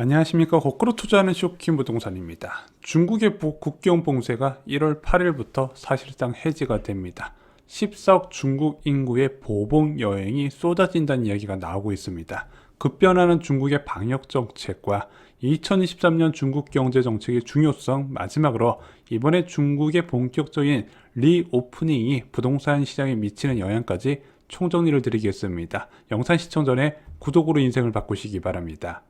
안녕하십니까. 거꾸로 투자하는 쇼킹 부동산입니다. 중국의 국경 봉쇄가 1월 8일부터 사실상 해지가 됩니다. 14억 중국 인구의 보복 여행이 쏟아진다는 이야기가 나오고 있습니다. 급변하는 중국의 방역 정책과 2023년 중국 경제 정책의 중요성, 마지막으로 이번에 중국의 본격적인 리오프닝이 부동산 시장에 미치는 영향까지 총정리를 드리겠습니다. 영상 시청 전에 구독으로 인생을 바꾸시기 바랍니다.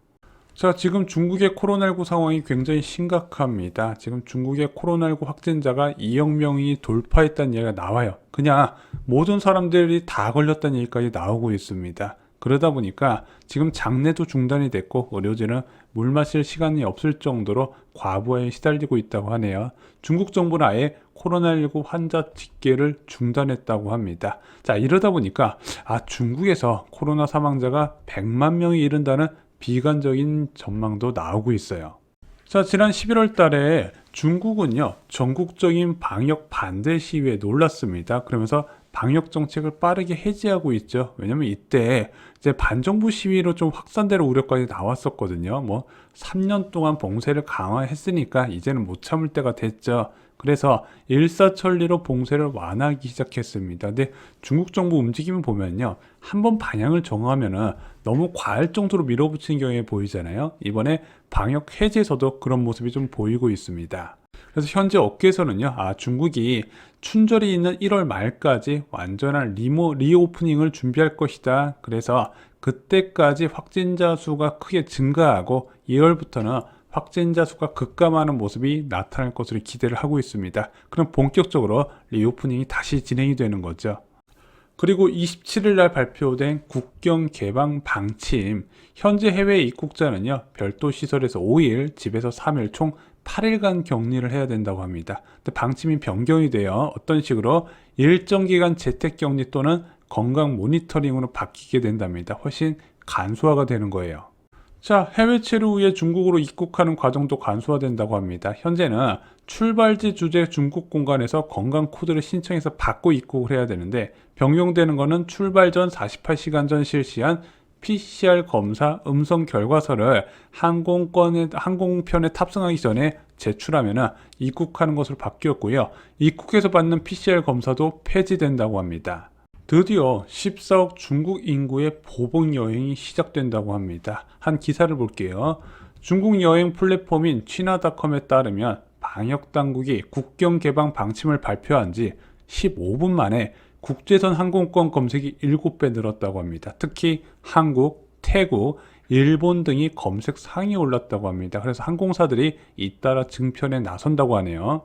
자, 지금 중국의 코로나19 상황이 굉장히 심각합니다. 지금 중국의 코로나19 확진자가 2억 명이 돌파했다는 얘기가 나와요. 그냥 모든 사람들이 다 걸렸다는 얘기까지 나오고 있습니다. 그러다 보니까 지금 장례도 중단이 됐고 의료진은 물 마실 시간이 없을 정도로 과부하에 시달리고 있다고 하네요. 중국 정부는 아예 코로나19 환자 집계를 중단했다고 합니다. 자, 이러다 보니까 중국에서 코로나 사망자가 100만 명이 이른다는 비관적인 전망도 나오고 있어요. 자, 지난 11월 달에 중국은요, 전국적인 방역 반대 시위에 놀랐습니다. 그러면서 방역 정책을 빠르게 해지하고 있죠. 왜냐면 이때 이제 반정부 시위로 좀 확산될 우려까지 나왔었거든요. 3년 동안 봉쇄를 강화했으니까 이제는 못 참을 때가 됐죠. 그래서 일사천리로 봉쇄를 완화하기 시작했습니다. 근데 중국 정부 움직임을 보면요, 한번 방향을 정하면은 너무 과할 정도로 밀어붙이는 경우에 보이잖아요. 이번에 방역 해제에서도 그런 모습이 좀 보이고 있습니다. 그래서 현재 업계에서는요, 중국이 춘절이 있는 1월 말까지 완전한 리오프닝을 준비할 것이다. 그래서 그때까지 확진자 수가 크게 증가하고 2월부터는 확진자 수가 급감하는 모습이 나타날 것으로 기대를 하고 있습니다. 그럼 본격적으로 리오프닝이 다시 진행이 되는 거죠. 그리고 27일 날 발표된 국경 개방 방침, 현재 해외 입국자는요, 별도 시설에서 5일, 집에서 3일, 총 8일간 격리를 해야 된다고 합니다. 근데 방침이 변경이 돼요. 어떤 식으로 일정 기간 재택 격리 또는 건강 모니터링으로 바뀌게 된답니다. 훨씬 간소화가 되는 거예요. 자, 해외 체류 후에 중국으로 입국하는 과정도 간소화된다고 합니다. 현재는 출발지 주재 중국 공간에서 건강 코드를 신청해서 받고 입국을 해야 되는데, 변경되는 것은 출발 전 48시간 전 실시한 PCR 검사 음성 결과서를 항공편에 탑승하기 전에 제출하면 입국하는 것으로 바뀌었고요. 입국해서 받는 PCR 검사도 폐지된다고 합니다. 드디어 14억 중국 인구의 보복 여행이 시작된다고 합니다. 한 기사를 볼게요. 중국 여행 플랫폼인 취나닷컴에 따르면 방역당국이 국경 개방 방침을 발표한 지 15분 만에 국제선 항공권 검색이 7배 늘었다고 합니다. 특히 한국, 태국, 일본 등이 검색 상위에 올랐다고 합니다. 그래서 항공사들이 잇따라 증편에 나선다고 하네요.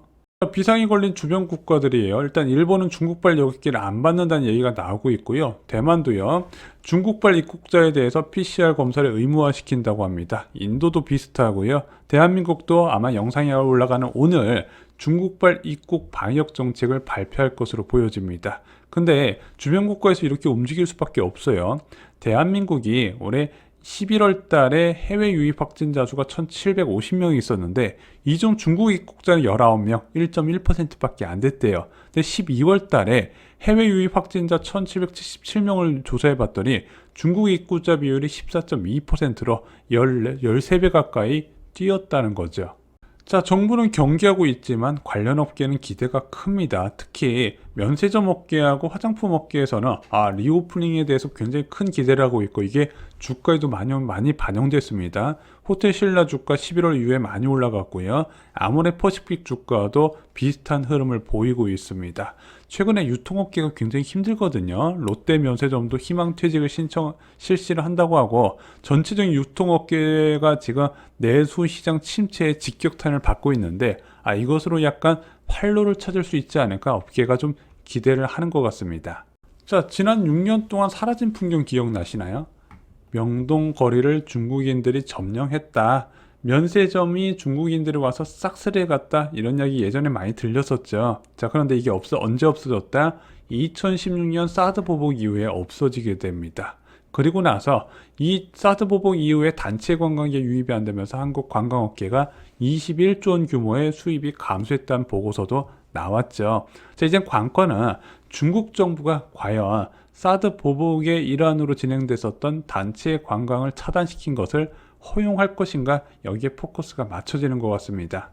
비상이 걸린 주변 국가들이에요. 일단 일본은 중국발 여객기를 안 받는다는 얘기가 나오고 있고요. 대만도요, 중국발 입국자에 대해서 PCR 검사를 의무화시킨다고 합니다. 인도도 비슷하고요. 대한민국도 아마 영상이 올라가는 오늘 중국발 입국 방역 정책을 발표할 것으로 보여집니다. 근데 주변 국가에서 이렇게 움직일 수밖에 없어요. 대한민국이 올해 11월 달에 해외 유입 확진자 수가 1,750명이 있었는데, 이 중 중국 입국자는 19명, 1.1%밖에 안 됐대요. 근데 12월 달에 해외 유입 확진자 1,777명을 조사해 봤더니 중국 입국자 비율이 14.2%로 13배 가까이 뛰었다는 거죠. 자, 정부는 경계하고 있지만 관련 업계는 기대가 큽니다. 특히 면세점 업계하고 화장품 업계에서는 리오프닝에 대해서 굉장히 큰 기대를 하고 있고, 이게 주가에도 많이 반영됐습니다. 호텔 신라 주가 11월 이후에 많이 올라갔고요. 아모레 퍼시픽 주가도 비슷한 흐름을 보이고 있습니다. 최근에 유통업계가 굉장히 힘들거든요. 롯데 면세점도 희망퇴직을 실시를 한다고 하고, 전체적인 유통업계가 지금 내수시장 침체의 직격탄을 받고 있는데, 이것으로 약간 활로를 찾을 수 있지 않을까 업계가 좀 기대를 하는 것 같습니다. 자, 지난 6년 동안 사라진 풍경 기억나시나요? 명동 거리를 중국인들이 점령했다, 면세점이 중국인들이 와서 싹쓸이해 갔다, 이런 이야기 예전에 많이 들렸었죠. 자, 그런데 이게 언제 없어졌다? 2016년 사드 보복 이후에 없어지게 됩니다. 그리고 나서 이 사드 보복 이후에 단체 관광객 유입이 안 되면서 한국 관광업계가 21조 원 규모의 수입이 감소했다는 보고서도 나왔죠. 자, 이제 관건은 중국 정부가 과연 사드 보복의 일환으로 진행됐었던 단체 관광을 차단시킨 것을 허용할 것인가, 여기에 포커스가 맞춰지는 것 같습니다.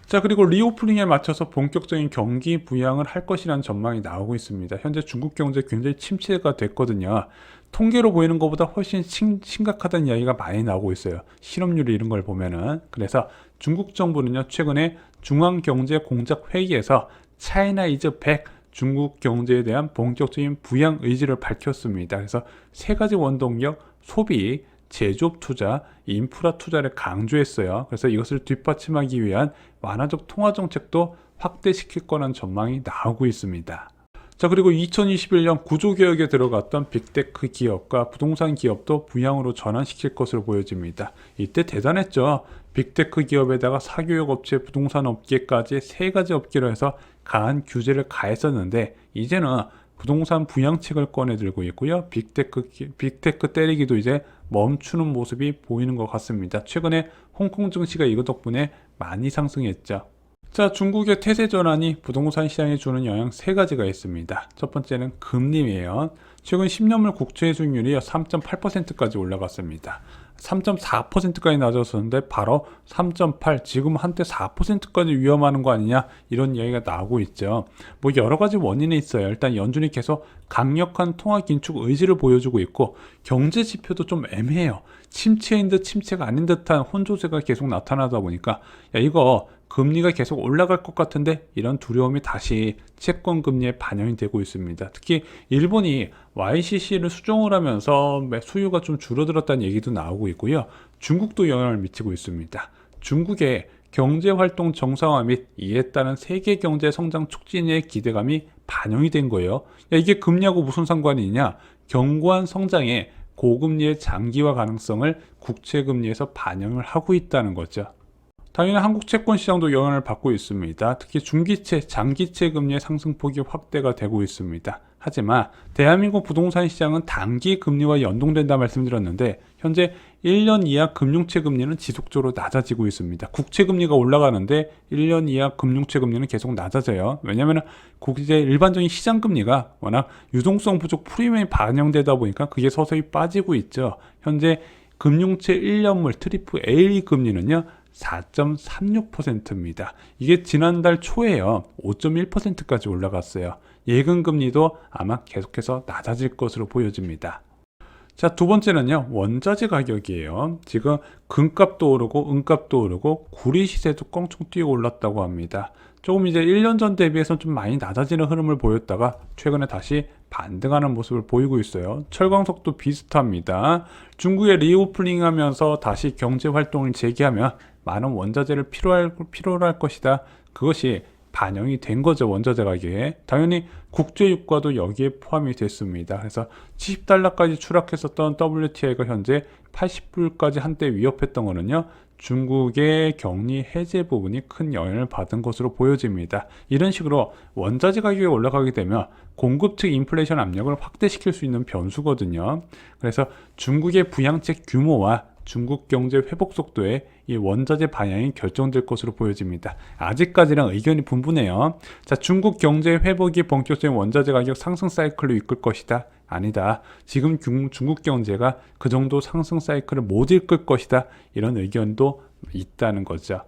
자, 그리고 리오프닝에 맞춰서 본격적인 경기 부양을 할 것이라는 전망이 나오고 있습니다. 현재 중국 경제 굉장히 침체가 됐거든요. 통계로 보이는 것보다 훨씬 심각하다는 이야기가 많이 나오고 있어요. 실업률 이런 걸 보면은. 그래서 중국 정부는요, 최근에 중앙경제공작회의에서 차이나 이즈 100 중국 경제에 대한 본격적인 부양 의지를 밝혔습니다. 그래서 세 가지 원동력, 소비, 제조업 투자, 인프라 투자를 강조했어요. 그래서 이것을 뒷받침하기 위한 완화적 통화 정책도 확대시킬 거라는 전망이 나오고 있습니다. 자, 그리고 2021년 구조개혁에 들어갔던 빅테크 기업과 부동산 기업도 부양으로 전환시킬 것으로 보여집니다. 이때 대단했죠. 빅테크 기업에다가 사교육 업체, 부동산 업계까지 세 가지 업계로 해서 강한 규제를 가했었는데, 이제는 부동산 부양책을 꺼내 들고 있고요. 빅테크 때리기도 이제 멈추는 모습이 보이는 것 같습니다. 최근에 홍콩 증시가 이것 덕분에 많이 상승했죠. 자, 중국의 태세 전환이 부동산 시장에 주는 영향 세 가지가 있습니다. 첫 번째는 금리예요. 최근 10년물 국채 수익률이 3.8%까지 올라갔습니다. 3.4%까지 낮았었는데 바로 3.8, 지금 한때 4%까지 위험하는 거 아니냐, 이런 이야기가 나오고 있죠. 뭐 여러 가지 원인이 있어요. 일단 연준이 계속 강력한 통화 긴축 의지를 보여주고 있고, 경제 지표도 좀 애매해요. 침체인 듯 침체가 아닌 듯한 혼조세가 계속 나타나다 보니까, 야, 이거 금리가 계속 올라갈 것 같은데, 이런 두려움이 다시 채권 금리에 반영이 되고 있습니다. 특히 일본이 YCC를 수정을 하면서 수요가 좀 줄어들었다는 얘기도 나오고 있고요. 중국도 영향을 미치고 있습니다. 중국의 경제활동 정상화 및 이에 따른 세계 경제 성장 촉진의 기대감이 반영이 된 거예요. 야, 이게 금리하고 무슨 상관이 있냐? 견고한 성장에 고금리의 장기화 가능성을 국채금리에서 반영을 하고 있다는 거죠. 당연히 한국 채권 시장도 영향을 받고 있습니다. 특히 중기채, 장기채 금리의 상승폭이 확대가 되고 있습니다. 하지만 대한민국 부동산 시장은 단기 금리와 연동된다 말씀드렸는데, 현재 1년 이하 금융채 금리는 지속적으로 낮아지고 있습니다. 국채 금리가 올라가는데 1년 이하 금융채 금리는 계속 낮아져요. 왜냐하면 이제 일반적인 시장 금리가 워낙 유동성 부족 프리미엄이 반영되다 보니까 그게 서서히 빠지고 있죠. 현재 금융채 1년물 트리플 A 금리는요, 4.36%입니다. 이게 지난달 초에요, 5.1%까지 올라갔어요. 예금 금리도 아마 계속해서 낮아질 것으로 보여집니다. 자, 두 번째는요, 원자재 가격이에요. 지금 금값도 오르고 은값도 오르고 구리 시세도 껑충 뛰어 올랐다고 합니다. 조금 이제 1년 전 대비해서 좀 많이 낮아지는 흐름을 보였다가 최근에 다시 반등하는 모습을 보이고 있어요. 철광석도 비슷합니다. 중국의 리오프닝 하면서 다시 경제 활동을 재개하면 많은 원자재를 필요로 할 것이다. 그것이 반영이 된 거죠, 원자재 가격에. 당연히 국제유가도 여기에 포함이 됐습니다. 그래서 70달러까지 추락했었던 WTI가 현재 80불까지 한때 위협했던 거는요, 중국의 격리 해제 부분이 큰 영향을 받은 것으로 보여집니다. 이런 식으로 원자재 가격이 올라가게 되면 공급 측 인플레이션 압력을 확대시킬 수 있는 변수거든요. 그래서 중국의 부양책 규모와 중국 경제 회복 속도에 이 원자재 방향이 결정될 것으로 보여집니다. 아직까지는 의견이 분분해요. 자, 중국 경제 회복이 본격적인 원자재 가격 상승 사이클로 이끌 것이다. 아니다. 지금 중국 경제가 그 정도 상승 사이클을 못 이끌 것이다. 이런 의견도 있다는 거죠.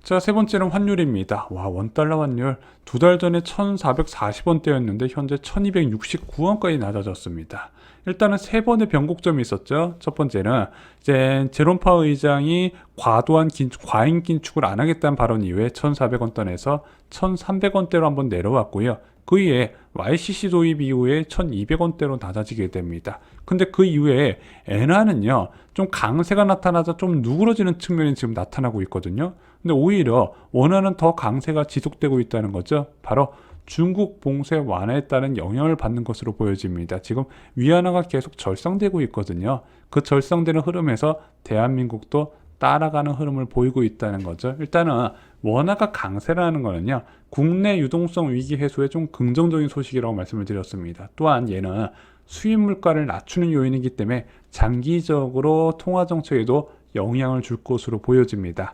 자, 세 번째는 환율입니다. 와, 원달러 환율 두 달 전에 1440원대였는데 현재 1269원까지 낮아졌습니다. 일단은 세 번의 변곡점이 있었죠. 첫 번째는 이제 제롬 파월 의장이 과잉 긴축을 안 하겠다는 발언 이후에 1,400원대에서 1,300원대로 한번 내려왔고요. 그 이후에 YCC 도입 이후에 1,200원대로 낮아지게 됩니다. 근데 그 이후에 엔화는요, 좀 강세가 나타나서 좀 누그러지는 측면이 지금 나타나고 있거든요. 근데 오히려 원화는 더 강세가 지속되고 있다는 거죠. 바로 중국 봉쇄 완화에 따른 영향을 받는 것으로 보여집니다. 지금 위안화가 계속 절상되고 있거든요. 그 절상되는 흐름에서 대한민국도 따라가는 흐름을 보이고 있다는 거죠. 일단은 원화가 강세라는 거는요, 국내 유동성 위기 해소에 좀 긍정적인 소식이라고 말씀을 드렸습니다. 또한 얘는 수입 물가를 낮추는 요인이기 때문에 장기적으로 통화 정책에도 영향을 줄 것으로 보여집니다.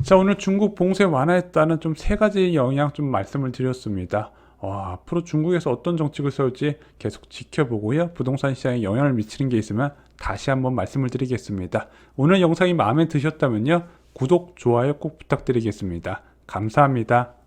자, 오늘 중국 봉쇄 완화에 따른 좀 세 가지 영향 좀 말씀을 드렸습니다. 앞으로 중국에서 어떤 정책을 세울지 계속 지켜보고요. 부동산 시장에 영향을 미치는 게 있으면 다시 한번 말씀을 드리겠습니다. 오늘 영상이 마음에 드셨다면요. 구독, 좋아요 꼭 부탁드리겠습니다. 감사합니다.